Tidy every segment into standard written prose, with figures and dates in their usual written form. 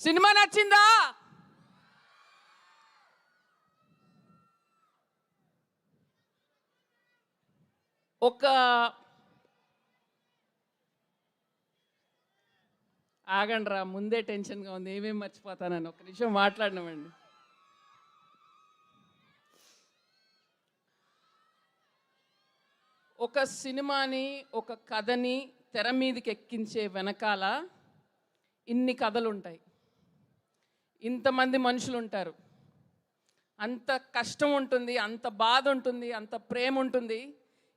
Cinema నచ్చిందా? ఒక ఆగండ్రా, ముందే టెన్షన్గా ఉంది, ఏమేమి మర్చిపోతానని ఒక నిమిషం మాట్లాడినామండి. ఒక సినిమాని, ఒక కథని తెర మీదకి ఎక్కించే వెనకాల ఇన్ని కథలు ఉంటాయి, ఇంతమంది మనుషులు ఉంటారు, అంత కష్టం ఉంటుంది, అంత బాధ ఉంటుంది, అంత ప్రేమ ఉంటుంది.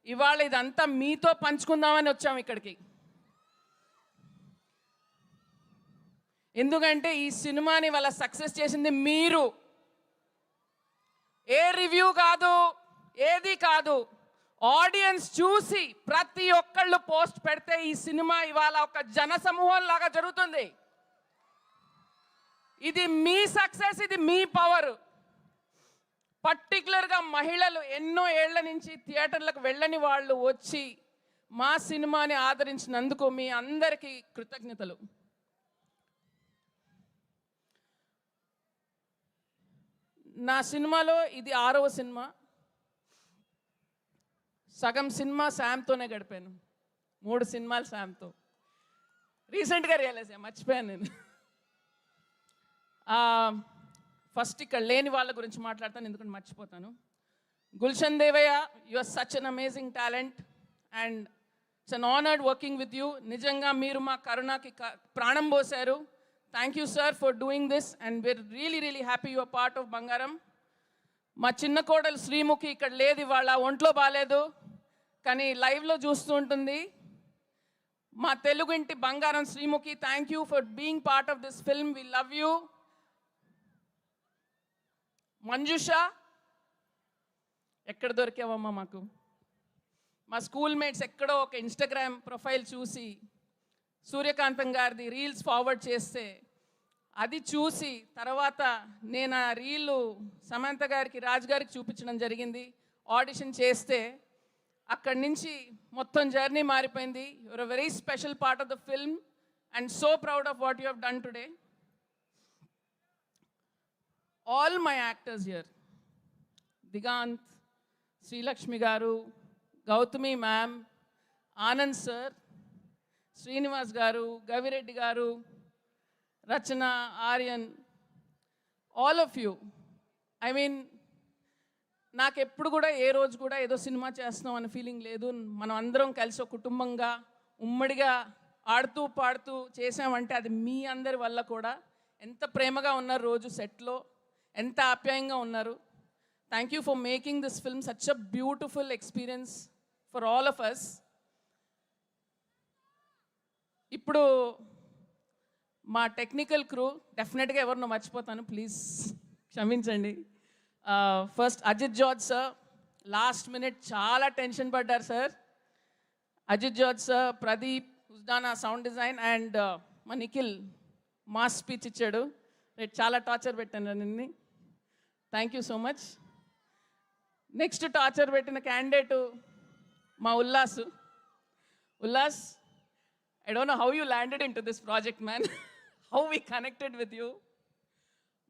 ఇవాళ ఇదంతా మీతో పంచుకుందామని వచ్చాము ఇక్కడికి. ఎందుకంటే ఈ సినిమాని వాళ్ళ సక్సెస్ చేసింది మీరు. ఏ రివ్యూ కాదు, ఏది కాదు, ఆడియన్స్ చూసి ప్రతి ఒక్కళ్ళు పోస్ట్ పెడితే ఈ సినిమా ఇవాళ ఒక జన సమూహం లాగా జరుగుతుంది. ఇది మీ సక్సెస్, ఇది మీ పవర్. పర్టికులర్గా మహిళలు ఎన్నో ఏళ్ల నుంచి థియేటర్లకు వెళ్ళని వాళ్ళు వచ్చి మా సినిమాని ఆదరించినందుకు మీ అందరికీ కృతజ్ఞతలు. నా సినిమాలో ఇది 6వ సినిమా. సగం సినిమా శామ్తోనే గడిపాను, 3 సినిమాలు శామ్తో. రీసెంట్గా రియలైజ్ అయ్యా, మర్చిపోయాను నేను. ఫస్ట్ ఇక్కడ లేని వాళ్ళ గురించి మాట్లాడతాను, ఎందుకంటే మర్చిపోతాను. Gulshan Devaiah, you are such an amazing talent and it's an honoured working with you. నిజంగా మీరు మా కరుణకి ప్రాణం పోశారు. Thank you sir for doing this and we're really happy you are part of Bangaram. మా చిన్న కోడలు శ్రీముఖి ఇక్కడ లేదు, ఇవాళ ఒంట్లో బాగాలేదు, కానీ లైవ్లో చూస్తూ ఉంటుంది. మా తెలుగింటి బంగారం Sreemukhi, thank you for being part of this film, we love you. Manjusha, ఎక్కడ దొరికావమ్మా మాకు? మా స్కూల్ మేట్స్ ఎక్కడో ఒక ఇన్స్టాగ్రామ్ ప్రొఫైల్ చూసి సూర్యకాంతం గారిది రీల్స్ ఫార్వర్డ్ చేస్తే అది చూసి తర్వాత నేను ఆ రీలు సమంత గారికి, రాజు గారికి చూపించడం జరిగింది. ఆడిషన్ చేస్తే అక్కడి నుంచి మొత్తం జర్నీ మారిపోయింది. Your a very special part of the film and so proud of what you have done today. All my actors here, Diganth, Sreelakshmi garu, Gautami ma'am, Anand sir, Srinivas garu, Gavireddy garu, Rachana, Aryan, all of you. I mean నాకు ఎప్పుడు కూడా ఏ రోజు కూడా ఏదో సినిమా చేస్తున్నాం అనే ఫీలింగ్ లేదు. మనం అందరం కలిసి ఒక కుటుంబంగా ఉమ్మడిగా ఆడుతూ పాడుతూ చేసామంటే అది మీ అందరి వల్ల కూడా. ఎంత ప్రేమగా ఉన్నారు రోజు సెట్లో, ఎంత ఆప్యాయంగా ఉన్నారు. Thank you for making this film such a beautiful experience for all of us. ఇప్పుడు మా టెక్నికల్ క్రూ, డెఫినెట్గా ఎవరినో మర్చిపోతాను, ప్లీజ్ క్షమించండి. First Ajith George sir, last minute చాలా టెన్షన్ పడ్డారు sir. Ajith George sir, Pradeep Husdana sound design and మా నిఖిల్ మాస్ స్పీచ్ ఇచ్చాడు. రేపు చాలా టార్చర్ పెట్టాను నిన్ని, thank you so much. Next torture పెట్టిన క్యాండిడేటు మా Ullas. Ullas, I don't know how you landed into this project, man. How we connected with you.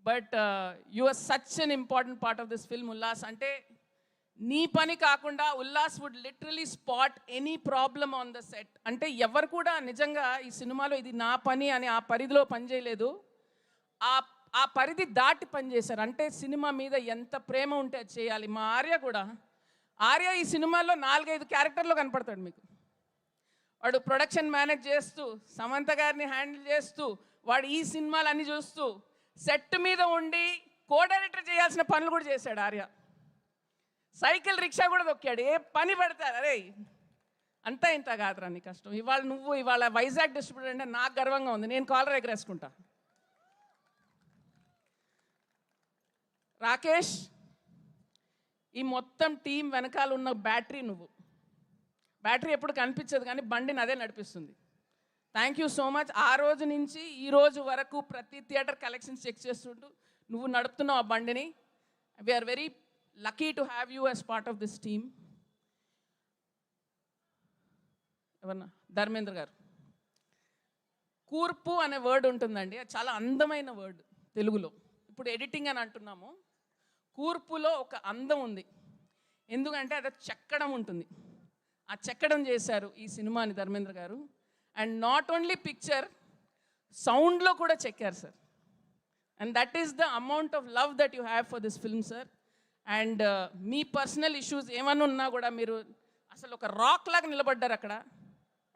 But you are such an important part of this film, Ullas. Ante nee pani kaakunda Ullas would literally spot any problem on the set. Ante evaru kuda nijanga ee cinemalo idi na pani ani aa paridhilo pani cheyaledu. aa paridhi daati pani chesaru. Ante cinema meeda enta prema unte adi cheyali. Ma Arya ee cinemalo 4-5 క్యారెక్టర్లో కనపడతాడు మీకు. వాడు production manage చేస్తూ, సమంత గారిని handle చేస్తూ, వాడు ఈ సినిమాలు అన్నీ చూస్తూ, సెట్ మీద ఉండి కో డైరెక్టర్ చేయాల్సిన పనులు కూడా చేశాడు ఆర్య. సైకిల్ రిక్షా కూడా దొక్కాడు, ఏ పని పెడతారు. అరే అంతా ఇంత కాదురా నీ కష్టం. ఇవాళ వైజాగ్ డిస్ట్రిబ్యూటర్ అంటే నాకు గర్వంగా ఉంది, నేను కాలర్ ఎగరేసుకుంటా. రాకేష్, ఈ మొత్తం టీం వెనకాల ఉన్న బ్యాటరీ నువ్వు. బ్యాటరీ ఎప్పుడు కనిపించదు కానీ బండిని అదే నడిపిస్తుంది. Thank you so much. ఆ రోజు నుంచి ఈ రోజు వరకు ప్రతి థియేటర్ కలెక్షన్స్ చెక్ చేస్తుంటూ నువ్వు నడుపుతున్నావు ఆ బండిని. We're very lucky to have you as part of this team. ఎవరన్నా ధర్మేంద్ర గారు, కూర్పు అనే వర్డ్ ఉంటుందండి, అది చాలా అందమైన వర్డ్ తెలుగులో. ఇప్పుడు ఎడిటింగ్ అని అంటున్నాము, కూర్పులో ఒక అందం ఉంది. ఎందుకంటే అది చెక్కడం ఉంటుంది. ఆ చెక్కడం చేశారు ఈ సినిమాని ధర్మేంద్ర గారు. అండ్ నాట్ ఓన్లీ పిక్చర్, సౌండ్లో కూడా చెక్కారు sir. And that is the amount of love that you have for this film sir. And me personal issues ఏమన్నా ఉన్నా కూడా మీరు అసలు ఒక రాక్ లాగా నిలబడ్డారు అక్కడ.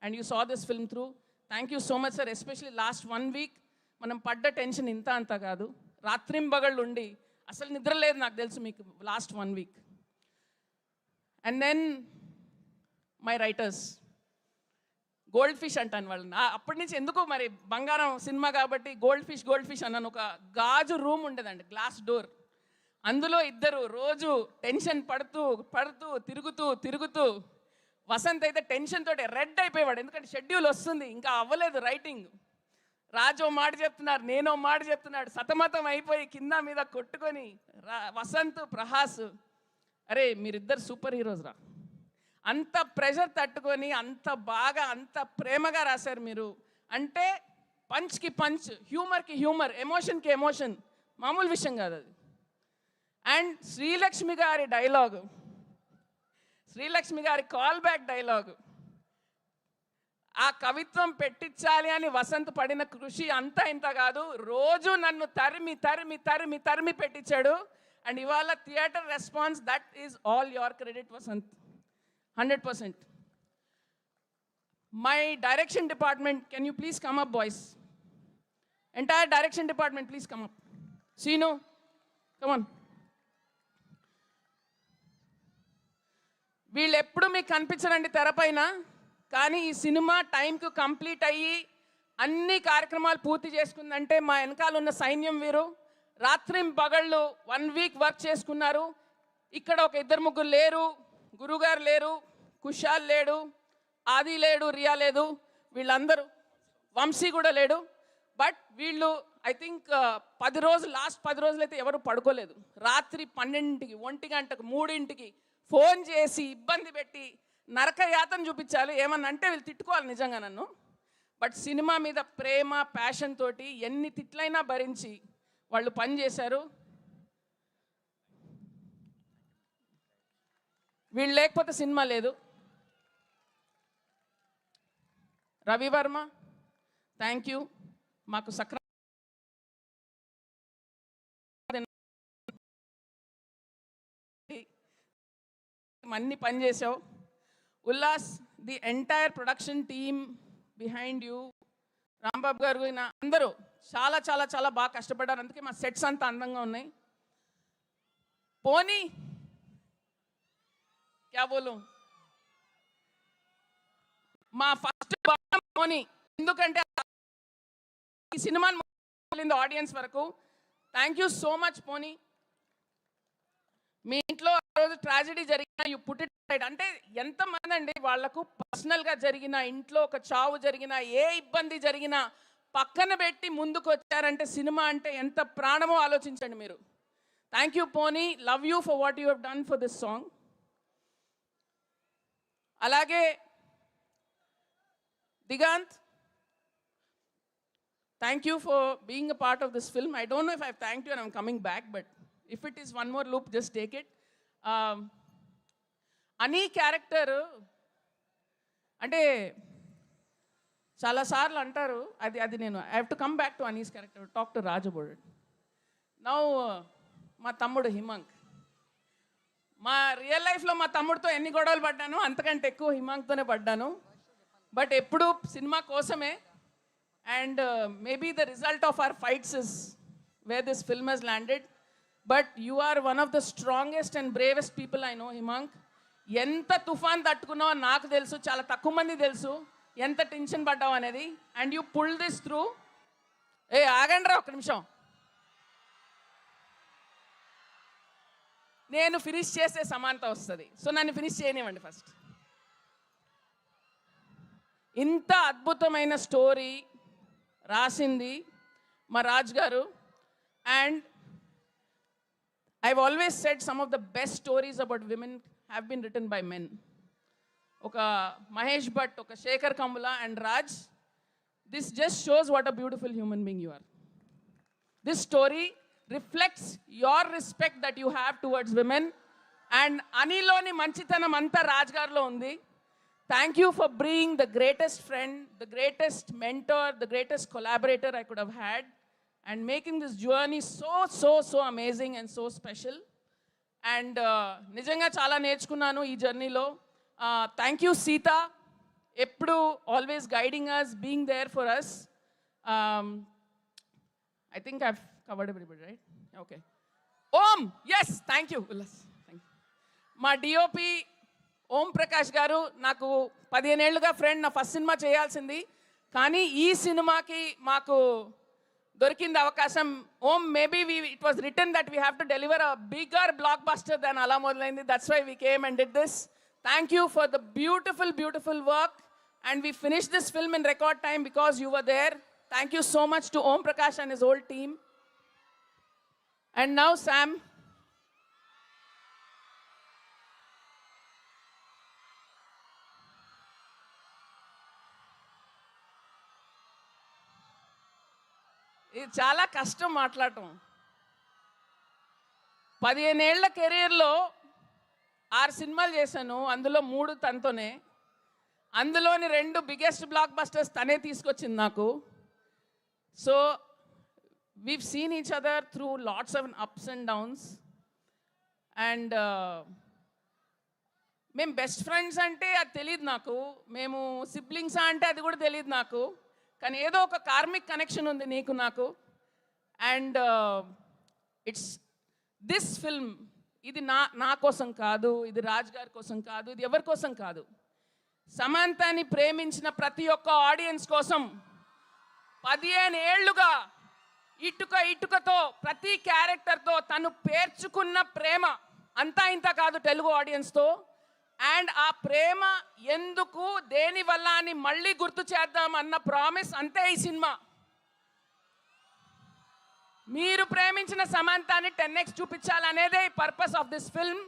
And you saw this film through. Thank you so much sir. Especially last 1 week మనం పడ్డ టెన్షన్ ఇంత అంతా కాదు. రాత్రింబగళ్ళు ఉండి అసలు నిద్ర లేదు నాకు తెలుసు మీకు last 1 week. And then my writers, goldfish అంటాను వాళ్ళని. అప్పటి నుంచి ఎందుకు మరి బంగారం సినిమా కాబట్టి గోల్డ్ ఫిష్ అన్నాను. ఒక గాజు రూమ్ ఉండేదండి, గ్లాస్ డోర్. అందులో ఇద్దరు రోజు టెన్షన్ పడుతూ తిరుగుతూ వసంత్ అయితే టెన్షన్ తోటి రెడ్ అయిపోయేవాడు. ఎందుకంటే షెడ్యూల్ వస్తుంది, ఇంకా అవ్వలేదు రైటింగ్. రాజు మాట చెప్తున్నారు, నేనో మాట చెప్తున్నాడు, సతమతం అయిపోయి కింద మీద కొట్టుకొని వసంత్ ప్రహాస్, అరే మీరిద్దరు సూపర్ హీరోస్ రా, అంత ప్రెషర్ తట్టుకొని అంత బాగా అంత ప్రేమగా రాశారు మీరు. అంటే పంచ్కి పంచ్, హ్యూమర్కి హ్యూమర్, ఎమోషన్కి ఎమోషన్, మామూలు విషయం కాదు అది. అండ్ శ్రీలక్ష్మి గారి డైలాగు, శ్రీలక్ష్మి గారి కాల్ బ్యాక్ డైలాగు, ఆ కవిత్వం పెట్టించాలి అని వసంత్ పడిన కృషి అంతా ఇంత కాదు. రోజు నన్ను తరిమి పెట్టించాడు. అండ్ ఇవాళ theatre response, that is all your credit Vasanth, 100%. My direction department, can you please come up boys? Entire direction department please come up. Seenu, come on. వీళ్ళు ఎప్పుడు మీకు కనిపించరండి తెరపైన, కానీ ఈ సినిమా టైంకు కంప్లీట్ అయ్యి అన్ని కార్యక్రమాలు పూర్తి చేసుకుందంటే మా వెనకాల ఉన్న సైన్యం వీరు. రాత్రింబగళ్ళు 1 వీక్ వర్క్ చేసుకున్నారు. ఇక్కడ ఒక 2-3 లేరు, గురుగారు లేరు, కుషాల్ లేడు, ఆది లేడు, రియా లేదు, వీళ్ళందరూ, వంశీ కూడా లేడు. బట్ వీళ్ళు ఐ థింక్ 10 రోజులు, లాస్ట్ 10 రోజులు అయితే ఎవరు పడుకోలేదు. రాత్రి 12కి, 1 గంటకు, 3ంటికి ఫోన్ చేసి ఇబ్బంది పెట్టి నరక యాతన చూపించాలి. ఏమన్నా అంటే వీళ్ళు తిట్టుకోవాలి నిజంగా నన్ను. బట్ సినిమా మీద ప్రేమ, ప్యాషన్ తోటి ఎన్ని తిట్లైనా భరించి వాళ్ళు పనిచేశారు. వీళ్ళు లేకపోతే సినిమా లేదు. Ravi Varma, thank you. మాకు అన్ని పని చేసావు. Ullas, the entire production team behind you, Rambabu garu, అందరూ చాలా చాలా చాలా బాగా కష్టపడ్డారు. అందుకే మా సెట్స్ అంతా అందంగా ఉన్నాయి. పోనీ క్యా బోలు, మా ఫస్ట్ పోనీ, ఎందుకంటే ఈ సినిమాని ఆడియన్స్ వరకు. థ్యాంక్ యూ సో మచ్ పోనీ. మీ ఇంట్లో ఆ రోజు ట్రాజెడీ జరిగిన యూ పుట్ ఇట్ రైట్. అంటే ఎంతమంది అండి వాళ్లకు పర్సనల్గా జరిగిన, ఇంట్లో ఒక చావు జరిగిన, ఏ ఇబ్బంది జరిగినా పక్కన పెట్టి ముందుకు వచ్చారంటే సినిమా అంటే ఎంత ప్రాణమో ఆలోచించండి మీరు. Thank you Poni, love you for what you have done for this song. అలాగే Diganth, thank you for being a part of this film. I don't know if I thank you and I'm coming back, but if it is one more loop, just take it. Ani character అంటే చాలాసార్లు అంటారు, అది నేను I have to come back to Anees character, talk to Raj about it. Now మా తమ్ముడు హిమాంక్, మా real లైఫ్లో మా తమ్ముడితో ఎన్ని గొడవలు పడ్డాను అంతకంటే ఎక్కువ హిమాంక్తోనే పడ్డాను. బట్ ఎప్పుడు సినిమా కోసమే. And maybe the result of our fights is where this film has landed. But you are one of the strongest and bravest people I know Himank. ఎంత తుఫాన్ తట్టుకున్నావో నాకు తెలుసు, చాలా తక్కువ మంది తెలుసు ఎంత టెన్షన్ పడ్డావు అనేది. And you pull this through. ఆగండి రా ఒక్క నిమిషం, నేను ఫినిష్ చేసే సమానత వస్తుంది. సో నన్ను ఫినిష్ చేయనివ్వండి ఫస్ట్. ఇంత అద్భుతమైన స్టోరీ రాసింది మా రాజ్ గారు. And I've always said some of the best stories about women have been written by men. Oka Mahesh Bhatt, oka Shekhar Kamula and Raj, this just shows what a beautiful human being you are. This story reflects your respect that you have towards women, and Aniloni manchitanam anta Raj garlo undi. Thank you for being the greatest friend, the greatest mentor, the greatest collaborator I could have had, and making this journey so amazing and so special. And నిజంగా చాలా నేర్చుకున్నాను ఈ జర్నీలో. Thank you Seetha, ఎప్పుడు always guiding us, being there for us. I think I covered everybody, right? Okay. Om, yes, thank you Ullas, thank you. మా DOP Om Prakash garu నాకు 15 ఏళ్ళుగా friend. నా ఫస్ట్ సినిమా చేయాల్సింది, కానీ ఈ సినిమాకి మాకు దొరికింది అవకాశం. Om, maybe it was written that we have to deliver a bigger blockbuster than అలా మొదలైంది. That's why we came and did this. Thank you for the beautiful work, and we finish this film in record time because you were there. Thank you so much to Om Prakash and his whole team. And now Sam. ఇది చాలా కష్టం మాట్లాడటం. 15 ఏళ్ల కెరీర్లో 6 సినిమాలు చేశాను, అందులో 3 తనతోనే. అందులోని 2 బిగ్గెస్ట్ బ్లాక్ బస్టర్స్ తనే తీసుకొచ్చింది నాకు. So we've seen each other through lots of ups and downs. And మేము బెస్ట్ ఫ్రెండ్స్ అంటే అది తెలియదు నాకు, మేము సిబ్లింగ్సా అంటే అది కూడా తెలియదు నాకు. కానీ ఏదో ఒక కార్మిక్ కనెక్షన్ ఉంది నీకు నాకు. అండ్ ఇట్స్ దిస్ ఫిల్మ్, ఇది నా కోసం కాదు, ఇది రాజ్ గారి కోసం కాదు, ఇది ఎవరి కోసం కాదు. సమంతని ప్రేమించిన ప్రతి ఒక్క ఆడియన్స్ కోసం. 15 ఏళ్లుగా ఇటుకతో ప్రతి క్యారెక్టర్తో తను పేర్చుకున్న ప్రేమ అంతా ఇంత కాదు తెలుగు ఆడియన్స్తో. అండ్ ఆ ప్రేమ ఎందుకు, దేనివల్ల అని మళ్ళీ గుర్తు చేద్దాం అన్న ప్రామిస్ అంతే ఈ సినిమా. మీరు ప్రేమించిన సమంతాన్ని 10x చూపించాలనేదే ఈ purpose of this film.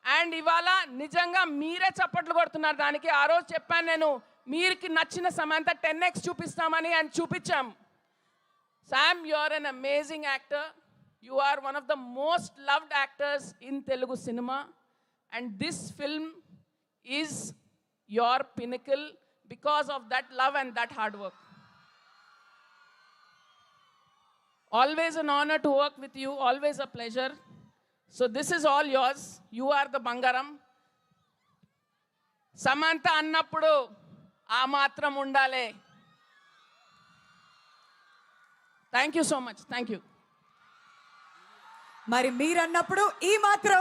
And ఇవాళ నిజంగా మీరే చప్పట్లు కొడుతున్నారు దానికి. ఆ రోజు చెప్పాను నేను, మీకు నచ్చిన సమంత 10x చూపిస్తామని, అని చూపించాం. Sam, you are an amazing actor. You are one of the most loved actors in Telugu cinema. And this film is your pinnacle because of that love and that hard work. Always an honor to work with you, always a pleasure. So this is all yours. You are the Bangaram. Samantha annappudu aa matram undale. Thank you so much. Thank you. మరి మీరన్నప్పుడు ఈ మాత్రం